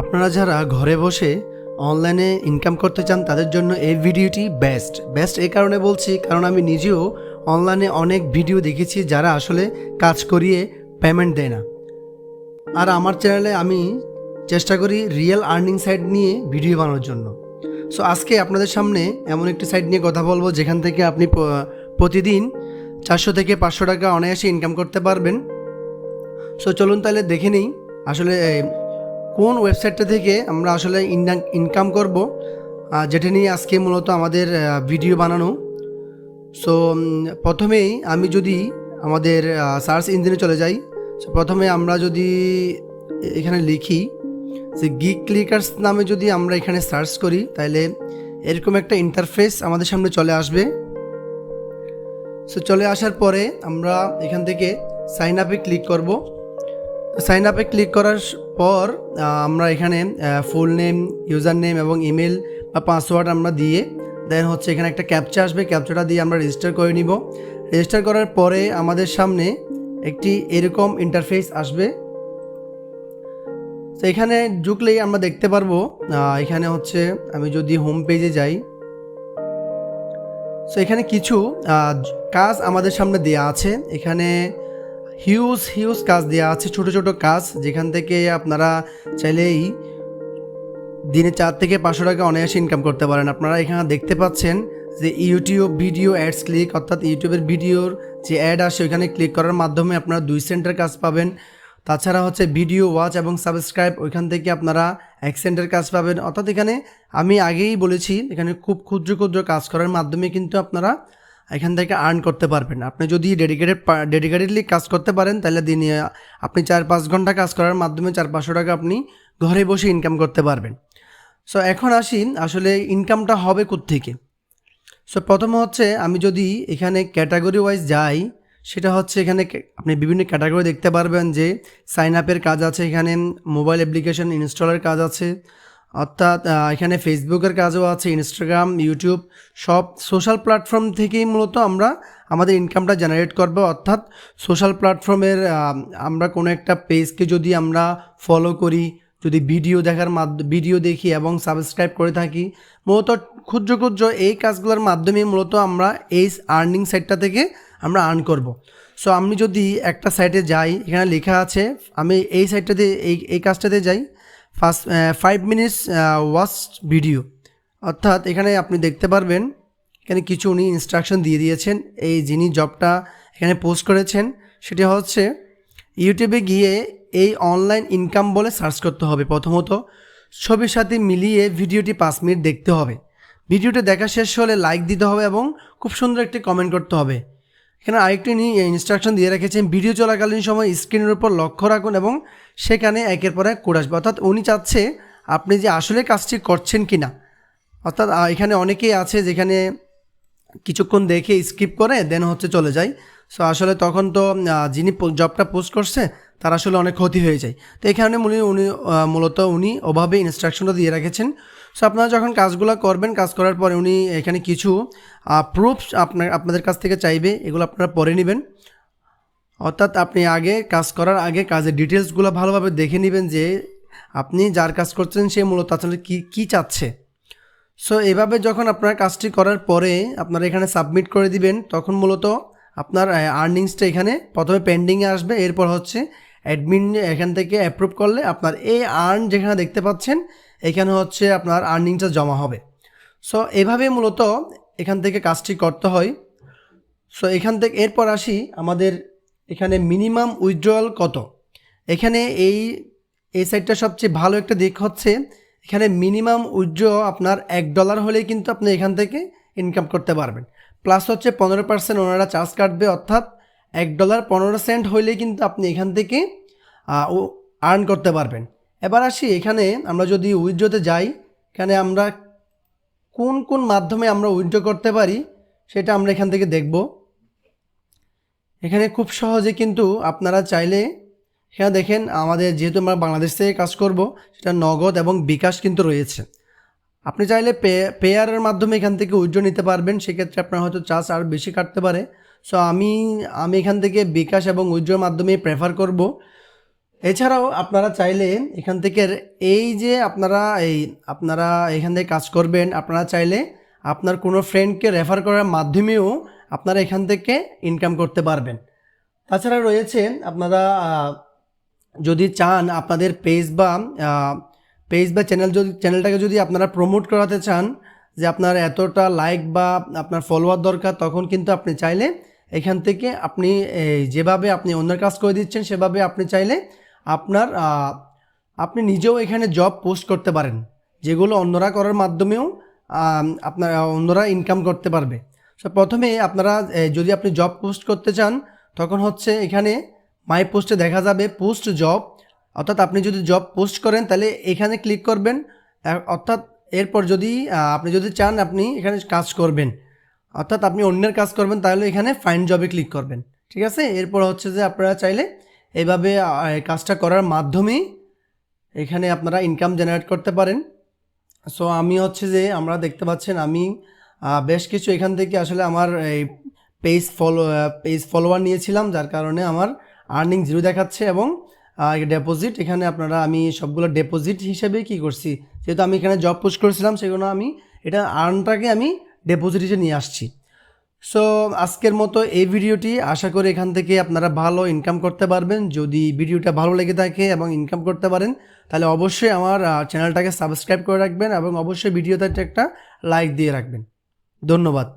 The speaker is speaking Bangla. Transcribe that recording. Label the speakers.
Speaker 1: আপনারা যারা ঘরে বসে অনলাইনে ইনকাম করতে চান তাদের জন্য এই ভিডিওটি বেস্ট এই কারণে বলছি, কারণ আমি নিজেও অনলাইনে অনেক ভিডিও দেখেছি যারা আসলে কাজ করিয়ে পেমেন্ট দেয় না। আর আমার চ্যানেলে আমি চেষ্টা করি রিয়েল আর্নিং সাইট নিয়ে ভিডিও বানানোর জন্য। সো আজকে আপনাদের সামনে এমন একটি সাইট নিয়ে কথা বলবো যেখান থেকে আপনি প্রতিদিন 400 থেকে 500 টাকা অনায়াসে ইনকাম করতে পারবেন। সো চলুন তাহলে দেখে নিই আসলে কোন ওয়েবসাইটটা থেকে আমরা আসলে ইনকাম করব, যেটা নিয়ে আজকে মূলত আমাদের ভিডিও বানানো। সো প্রথমেই আমি যদি আমাদের সার্চ ইঞ্জিনে চলে যাই, সো প্রথমে আমরা যদি এখানে লিখি যে গিগ ক্লিকার্স নামে যদি আমরা এখানে সার্চ করি, তাহলে এরকম একটা ইন্টারফেস আমাদের সামনে চলে আসবে। সো চলে আসার পরে আমরা এখান থেকে সাইন আপে ক্লিক করব। সাইন আপে ক্লিক করার পর আমরা এখানে ফুল নেম, ইউজার নেম এবং ইমেল বা পাসওয়ার্ড আমরা দিয়ে দেন হচ্ছে এখানে একটা ক্যাপচা আসবে, ক্যাপচাটা দিয়ে আমরা রেজিস্টার করে নিব। রেজিস্টার করার পরে আমাদের সামনে একটি এরকম ইন্টারফেস আসবে। তো এখানে ঢুকলেই আমরা দেখতে পারবো এখানে হচ্ছে আমি যদি হোম পেজে যাই, সো এখানে কিছু কাজ আমাদের সামনে দেয়া আছে। এখানে হিউজ কাজ দেওয়া আছে, ছোট ছোট কাজ, যেখান থেকে আপনারা চাইলেই দিনে 4 থেকে 500 টাকা অনায়াসে ইনকাম করতে পারেন। আপনারা এখানে দেখতে পাচ্ছেন যে ইউটিউব ভিডিও অ্যাডস ক্লিক, অর্থাৎ ইউটিউবের ভিডিওর যে অ্যাড আসে ওইখানে ক্লিক করার মাধ্যমে আপনারা 2 সেন্টের কাজ পাবেন। তাছাড়া হচ্ছে ভিডিও ওয়াচ এবং সাবস্ক্রাইব, ওইখান থেকে আপনারা 1 সেন্টের কাজ পাবেন। অর্থাৎ এখানে আমি আগেই বলেছি এখানে খুব ক্ষুদ্র কাজ করার মাধ্যমে কিন্তু আপনারা এখান থেকে আর্ন করতে পারবেন। আপনি যদি ডেডিকেটেডলি কাজ করতে পারেন তাহলে দিনে আপনি 4-5 ঘন্টা কাজ করার মাধ্যমে 400-500 টাকা আপনি ঘরে বসে ইনকাম করতে পারবেন। সো এখন আসি আসলে ইনকামটা হবে কোত্থেকে। সো প্রথমে হচ্ছে আমি যদি এখানে ক্যাটাগরি ওয়াইজ যাই, সেটা হচ্ছে এখানে আপনি বিভিন্ন ক্যাটাগরি দেখতে পারবেন যে সাইন আপের কাজ আছে, এখানে মোবাইল অ্যাপ্লিকেশন ইনস্টলের কাজ আছে, অর্থাৎ এখানে ফেসবুকের কাজও আছে, ইনস্টাগ্রাম, ইউটিউব, সব সোশ্যাল প্ল্যাটফর্ম থেকেই মূলত আমরা আমাদের ইনকামটা জেনারেট করব। অর্থাৎ সোশ্যাল প্ল্যাটফর্মের আমরা কোনো একটা পেজকে যদি আমরা ফলো করি, যদি ভিডিও দেখি এবং সাবস্ক্রাইব করে থাকি, মূলত ক্ষুদ্র এই কাজগুলোর মাধ্যমে মূলত আমরা এই আর্নিং সাইটটা থেকে আমরা আর্ন করব। সো আমি যদি একটা সাইটে যাই, এখানে লেখা আছে, আমি এই সাইটটাতে এই কাজটাতে যাই, 5 মিনিটস ওয়াচ ভিডিও, অর্থাৎ এখানে আপনি দেখতে পারবেন এখানে কিছু উনি ইনস্ট্রাকশন দিয়ে দিয়েছেন। এই যিনি জবটা এখানে পোস্ট করেছেন সেটা হচ্ছে ইউটিউবে গিয়ে এই অনলাইন ইনকাম বলে সার্চ করতে হবে। প্রথমত ছবির সাথে মিলিয়ে ভিডিওটি 5 মিনিট দেখতে হবে। ভিডিওটা দেখা শেষ হলে লাইক দিতে হবে এবং খুব সুন্দর একটি কমেন্ট করতে হবে। এখানে আরেকটি ইনস্ট্রাকশন দিয়ে রেখেছেন, ভিডিও চলাকালীন সময় স্ক্রিনের উপর লক্ষ্য রাখুন এবং সেখানে একের পর এক কোড আসবে। অর্থাৎ উনি চাচ্ছে আপনি যে আসলে কাজটি করছেন কি না। অর্থাৎ এখানে অনেকেই আছে যেখানে কিছুক্ষণ দেখে স্কিপ করে দেন হচ্ছে চলে যায়। সো আসলে তখন তো যিনি জবটা পোস্ট করছে তার আসলে অনেক ক্ষতি হয়ে যায়। তো এখানে মূলত উনি ওভাবে ইনস্ট্রাকশনটা দিয়ে রেখেছেন। সো আপনারা যখন কাজগুলো করবেন, কাজ করার পরে উনি এখানে কিছু প্রুফস আপনাদের কাছ থেকে চাইবে, এগুলো আপনারা পরে নেবেন। অর্থাৎ আপনি কাজ করার আগে কাজের ডিটেলসগুলো ভালোভাবে দেখে নেবেন যে আপনি যার কাজ করছেন সে মূলত আসলে কী চাচ্ছে। সো এভাবে যখন আপনার কাজটি করার পরে আপনারা এখানে সাবমিট করে দিবেন, তখন মূলত আপনার আর্নিংসটা এখানে প্রথমে পেন্ডিংয়ে আসবে, এরপর হচ্ছে অ্যাডমিন এখান থেকে অ্যাপ্রুভ করলে আপনার এই যেখানে দেখতে পাচ্ছেন এখানে হচ্ছে আপনার আর্নিংটা জমা হবে। সো এভাবে মূলত এখান থেকে কাজটি করতে হয়। সো এখান থেকে এরপর আসি আমাদের এখানে মিনিমাম উইথড্রয়াল কত। এখানে এই সাইটটা সবচেয়ে ভালো একটা দিক হচ্ছে এখানে মিনিমাম উইথড্র আপনার $1 হলেই কিন্তু আপনি এখান থেকে ইনকাম করতে পারবেন। প্লাস হচ্ছে 15% ওনারা চার্জ কাটবে, অর্থাৎ $1.15 হইলেই কিন্তু আপনি এখান থেকে আর্ন করতে পারবেন। এবার আসি এখানে আমরা যদি উইথড্রতে যাই, এখানে আমরা কোন মাধ্যমে আমরা উইথড্র করতে পারি সেটা আমরা এখান থেকে দেখব। এখানে খুব সহজে কিন্তু আপনারা চাইলে এখানে দেখেন আমাদের যেহেতু আমরা বাংলাদেশ থেকে কাজ করব, সেটা নগদ এবং বিকাশ কিন্তু রয়েছে। আপনি চাইলে পেয়ারের মাধ্যমে এখান থেকে উইথড্র নিতে পারবেন, সেক্ষেত্রে আপনার হয়তো চার্জ আরও বেশি কাটতে পারে। সো আমি এখান থেকে বিকাশ এবং উইথড্রর মাধ্যমে প্রেফার করব। এছাড়াও আপনারা চাইলে এখান থেকে এই যে আপনারা এখান থেকে কাজ করবেন, আপনারা চাইলে আপনার কোনো ফ্রেন্ডকে রেফার করার মাধ্যমেও আপনারা এখান থেকে ইনকাম করতে পারবেন। তাছাড়া রয়েছে আপনারা যদি চান আপনাদের পেজ বা চ্যানেলটাকে যদি আপনারা প্রমোট করাতে চান, যে আপনার এতটা লাইক বা আপনার ফলোয়ার দরকার, তখন কিন্তু আপনি চাইলে এখান থেকে আপনি যেভাবে আপনি অন্যের কাজ করে দিচ্ছেন সেভাবে আপনি চাইলে আপনি নিজেও এখানে জব পোস্ট করতে পারেন, যেগুলো অন্যরা করার মাধ্যমেও অন্যরা ইনকাম করতে পারবে। সো প্রথমে আপনারা যদি আপনি জব পোস্ট করতে চান, তখন হচ্ছে এখানে মাই পোস্টে দেখা যাবে পোস্ট জব, অর্থাৎ আপনি যদি জব পোস্ট করেন তাহলে এখানে ক্লিক করবেন। অর্থাৎ এরপর আপনি যদি চান আপনি এখানে কাজ করবেন, অর্থাৎ আপনি অন্যের কাজ করবেন, তাহলে এখানে ফাইন্ড জবে ক্লিক করবেন। ঠিক আছে, এরপর হচ্ছে যে আপনারা চাইলে এইভাবে কাজটা করার মাধ্যমেই এখানে আপনারা ইনকাম জেনারেট করতে পারেন। সো আমি হচ্ছে যে আমরা দেখতে পাচ্ছেন আমি বেশ কিছু এখান থেকে আসলে আমার এই পেজ ফলোয়ার নিয়েছিলাম, যার কারণে আমার আর্নিং 0 দেখাচ্ছে এবং ডেপোজিট এখানে আমি সবগুলো ডেপোজিট হিসেবে কি করছি, যেহেতু আমি এখানে জব পোস্ট করেছিলাম সেগুলো আমি এটা আর্নটাকে আমি ডেপোজিট হিসেবে নিয়ে আসছি। সো আজকের মতো এই ভিডিওটি, আশা করি এখান থেকে আপনারা ভালো ইনকাম করতে পারবেন। যদি ভিডিওটা ভালো লেগে থাকে এবং ইনকাম করতে পারেন, তাহলে অবশ্যই আমার চ্যানেলটাকে সাবস্ক্রাইব করে রাখবেন এবং অবশ্যই ভিডিওতে একটা লাইক দিয়ে রাখবেন। ধন্যবাদ।